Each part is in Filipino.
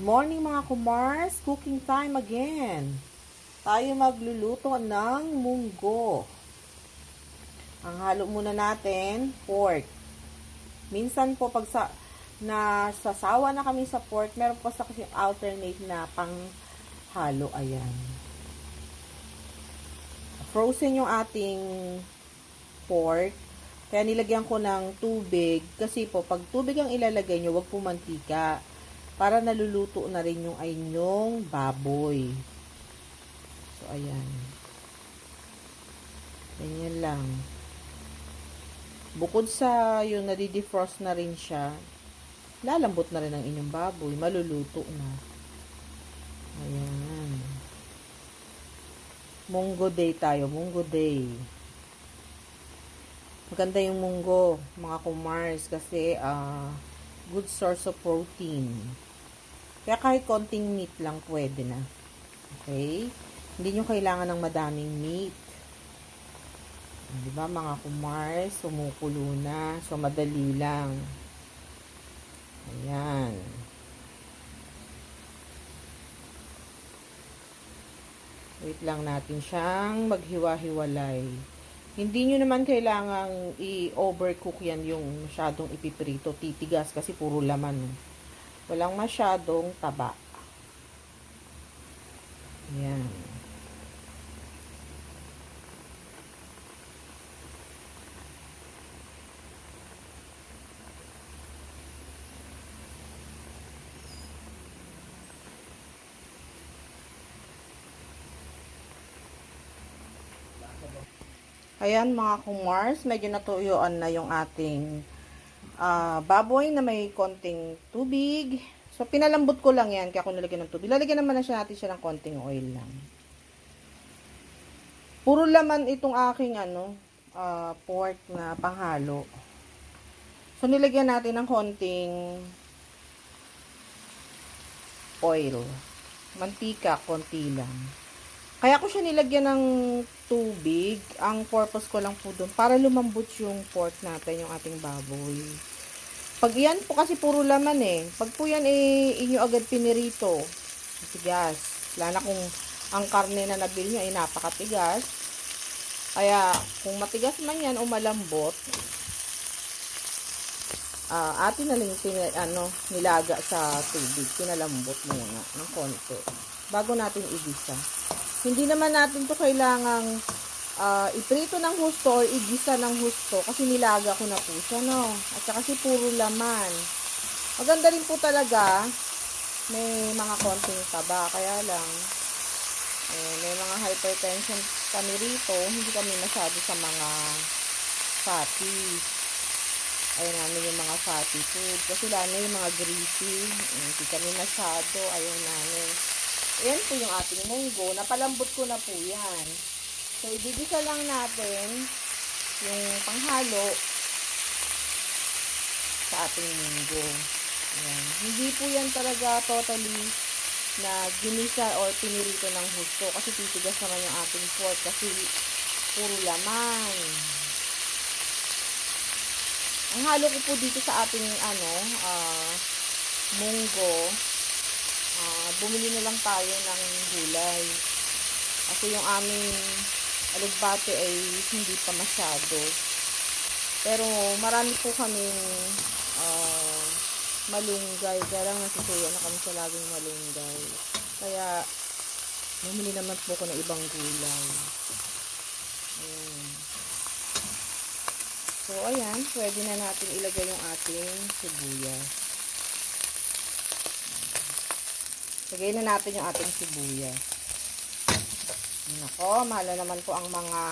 Good morning mga kumars! Cooking time again! Tayo magluluto ng munggo. Ang halo muna natin, pork. Minsan po pag nasasawa na kami sa pork, meron po sa kasi alternate na panghalo. Ayan. Frozen yung ating pork. Kaya nilagyan ko ng tubig. Kasi po, pag tubig ang ilalagay nyo, wag po mantika. Para naluluto na rin yung inyong baboy. So, ayan. Ganyan lang. Bukod sa yung nadi-defrost na rin siya, lalambot na rin ang inyong baboy. Maluluto na. Ayan. Munggo day tayo. Munggo day. Maganda yung munggo, mga kumars, kasi good source of protein. Kaya kahit konting meat lang pwede na. Okay? Hindi nyo kailangan ng madaming meat. Diba mga kumars, sumukulo na. So, madali lang. Ayan. Wait lang natin siyang maghiwa-hiwalay. Hindi nyo naman kailangang i-overcook yan yung masyadong ipiprito. Titigas kasi puro laman. Walang masyadong taba. Ayan. Ayan mga kumars, medyo natuyuan na yung ating baboy na may konting tubig. So, pinalambot ko lang yan, kaya ako nilagyan ng tubig. Lalagyan naman natin siya ng konting oil lang. Puro laman itong aking pork na panghalo. So, nilagyan natin ng konting oil. Mantika, konti lang. Kaya ko siya nilagyan ng tubig. Ang purpose ko lang po doon, para lumambot yung pork natin, yung ating baboy. Pag yan po kasi puro laman Pag po yan inyo agad pinirito, matigas. Lalo na kung ang karne na nabili nyo ay napakatigas. Kaya kung matigas man yan o malambot, atin na lang nilaga sa tubig. Pinalambot muna ng konti bago natin igisa. Hindi naman natin to kailangang iprito ng husto or igisa ng husto kasi nilaga ko na po siya, no? At saka kasi puro laman. Maganda rin po talaga, may mga konting taba, kaya lang may mga hypertension kami rito, hindi kami masyado sa mga fatty. Ayaw namin yung mga fatty food kasi lalo yung mga greasy, hindi kami masyado, ayaw namin. Ayan po yung ating munggo. Napalambot ko na po yan. So, igigisa lang natin yung panghalo sa ating munggo. Ayan. Hindi po yan talaga totally na ginisa or pinirito ng husto. Kasi titigas naman yung ating pork kasi puro laman. Ang halo ko po dito sa ating munggo, bumili na lang tayo ng gulay. Kasi yung aming alugbate ay hindi pa masyado. Pero marami po kaming malunggay. Kaya lang nasusuya na kami sa laging malunggay. Kaya bumili naman po ko ng ibang gulay. Ayan. So ayan, pwede na natin ilagay yung ating sibuyas. Lagay na natin yung ating sibuyas. Nako, mahal na naman po ang mga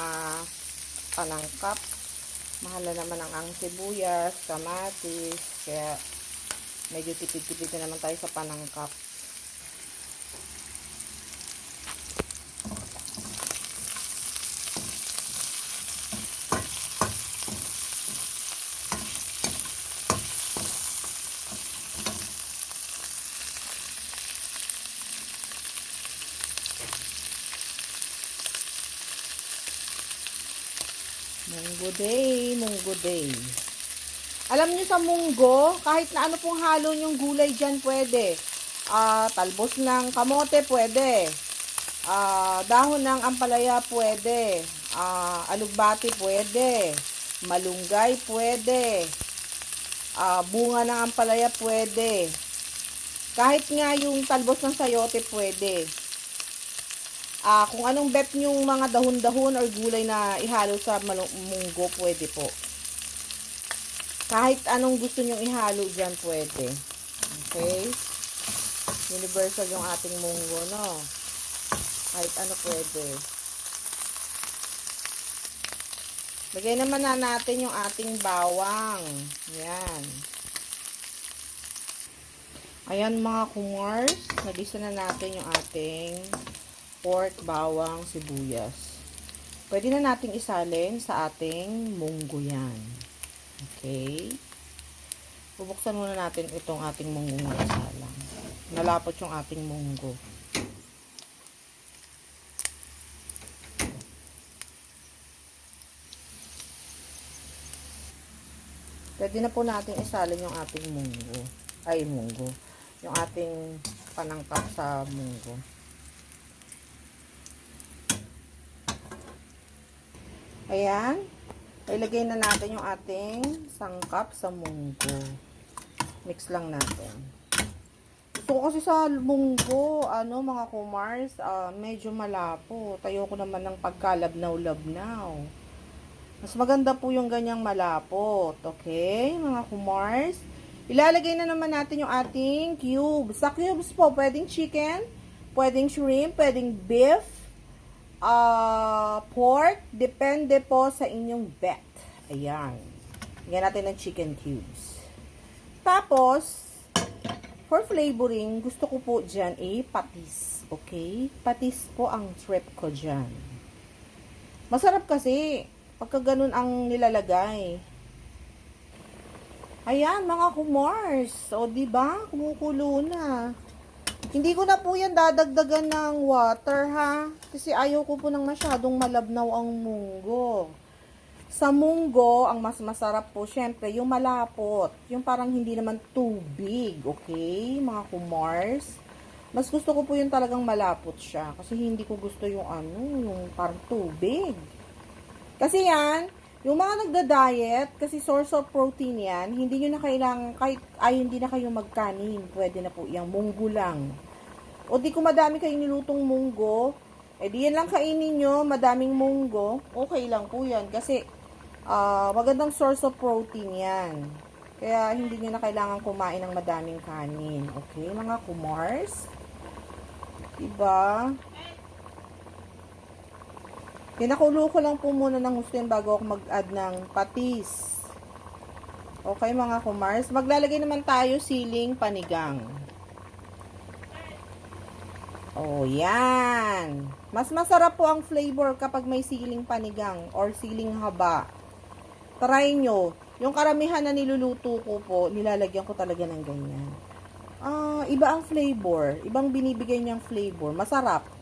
panangkap. Mahal na naman ang sibuyas, kamatis. Kaya medyo tipid-tipid na naman tayo sa panangkap. Munggo day, munggo day. Alam niyo sa munggo, kahit na ano pong halo yung gulay dyan pwede. talbos ng kamote, pwede. Dahon ng ampalaya, pwede. Alugbati, pwede. Malunggay, pwede. Bunga ng ampalaya, pwede. Kahit nga yung talbos ng sayote, pwede. Kung anong bet yung mga dahon-dahon or gulay na ihalo sa munggo, pwede po. Kahit anong gusto nyong ihalo dyan, pwede. Okay? Universal yung ating munggo, no? Kahit ano pwede. Lagay naman na natin yung ating bawang. Yan. Ayan mga kumars, nagisa na natin yung ating pork, bawang, sibuyas. Pwede na nating isalin sa ating munggo yan. Okay. Bubuksan muna natin itong ating munggo na isalang. Nalapot yung ating munggo. Pwede na po natin isalin yung ating munggo. Yung ating panangkap sa munggo. Ayan. Ilagay na natin yung ating sangkap sa munggo. Mix lang natin. Gusto ko kasi sa munggo, mga kumars, medyo malapot. Ayoko naman ng pagkalabnaw-labnaw. Mas maganda po yung ganyang malapot. Okay, mga kumars? Ilalagay na naman natin yung ating cubes. Sa cubes po, pwedeng chicken, pwedeng shrimp, pwedeng beef, pork, depende po sa inyong bet. Ayan. Lagyan natin ng chicken cubes. Tapos, for flavoring, gusto ko po dyan patis. Okay? Patis po ang trip ko dyan. Masarap kasi, pagka ganun ang nilalagay. Ayan, mga kumars. O, diba? Kumukulo na. Hindi ko na po yan dadagdagan ng water, ha? Kasi ayaw ko po ng masyadong malabnaw ang munggo. Sa munggo, ang mas masarap po, syempre, yung malapot. Yung parang hindi naman too big, okay? Mga kumars. Mas gusto ko po yung talagang malapot siya. Kasi hindi ko gusto yung yung parang too big. Kasi yan, yung mga nagda-diet, kasi source of protein yan, hindi nyo na kailangan, kahit hindi na kayo magkanin, pwede na po yung munggo lang. O di kung madami kayong nilutong munggo, di yan lang kainin nyo, madaming munggo, okay lang po yan. Kasi, magandang source of protein yan. Kaya, hindi nyo na kailangan kumain ng madaming kanin. Okay, mga kumars? Diba? Pinakulo ko lang po muna ng gusto bago ako mag-add ng patis. Okay mga kumars. Maglalagay naman tayo siling panigang. Oh, yan. Mas masarap po ang flavor kapag may siling panigang or siling haba. Try nyo. Yung karamihan na niluluto ko po, nilalagyan ko talaga ng ganyan. Iba ang flavor. Ibang binibigay niyang flavor. Masarap.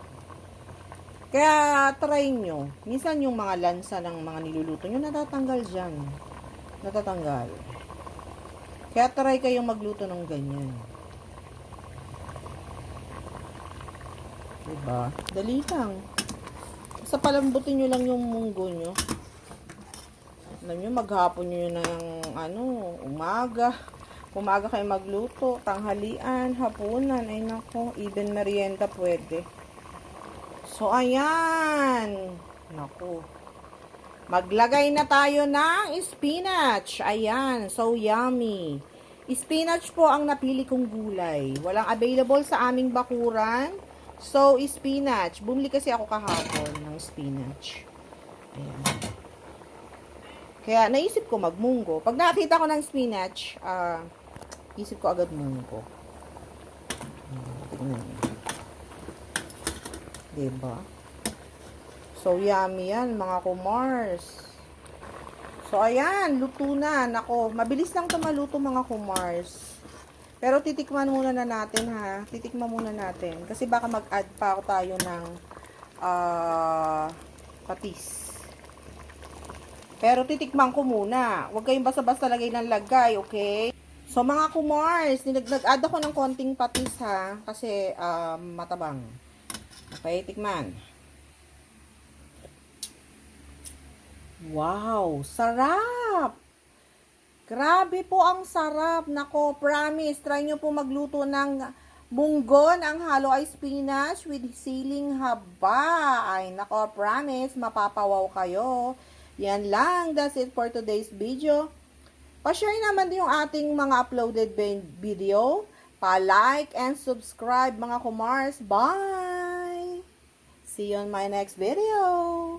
Kaya, try nyo. Minsan yung mga lansa ng mga niluluto nyo, natatanggal dyan. Natatanggal. Kaya, try kayong magluto ng ganyan. Diba? Dali lang. Sa palambutin nyo lang yung munggo nyo. Alam nyo, maghapon nyo ng umaga. Umaga kayo magluto, tanghalian, hapunan. Ay nako, even merienda pwede. So, ayan. Naku. Maglagay na tayo ng spinach. Ayan. So, yummy. Spinach po ang napili kong gulay. Walang available sa aming bakuran. So, spinach. Bumili kasi ako kahapon ng spinach. Ayan. Kaya, naisip ko magmunggo. Pag nakita ko ng spinach, isip ko agad munggo. Tignan niyo. Diba? So, yummy yan, mga kumars. So, ayan, luto na. Nako, mabilis lang ito maluto, mga kumars. Pero, titikman muna na natin, ha? Titikman muna natin. Kasi baka mag-add pa ako tayo ng patis. Pero, titikman ko muna. Huwag kayong basta-basta lagay ng lagay, okay? So, mga kumars, nag-add ako ng konting patis ha. Kasi, matabang. Okay, tikman. Wow, sarap! Grabe po ang sarap. Nako, promise. Try nyo po magluto ng munggon. Ang halo ay spinach with siling haba. Ay, nako, promise. Mapapawaw kayo. Yan lang. That's it for today's video. Pa-share naman din yung ating mga uploaded video. Pa-like and subscribe mga kumars. Bye! See you on my next video.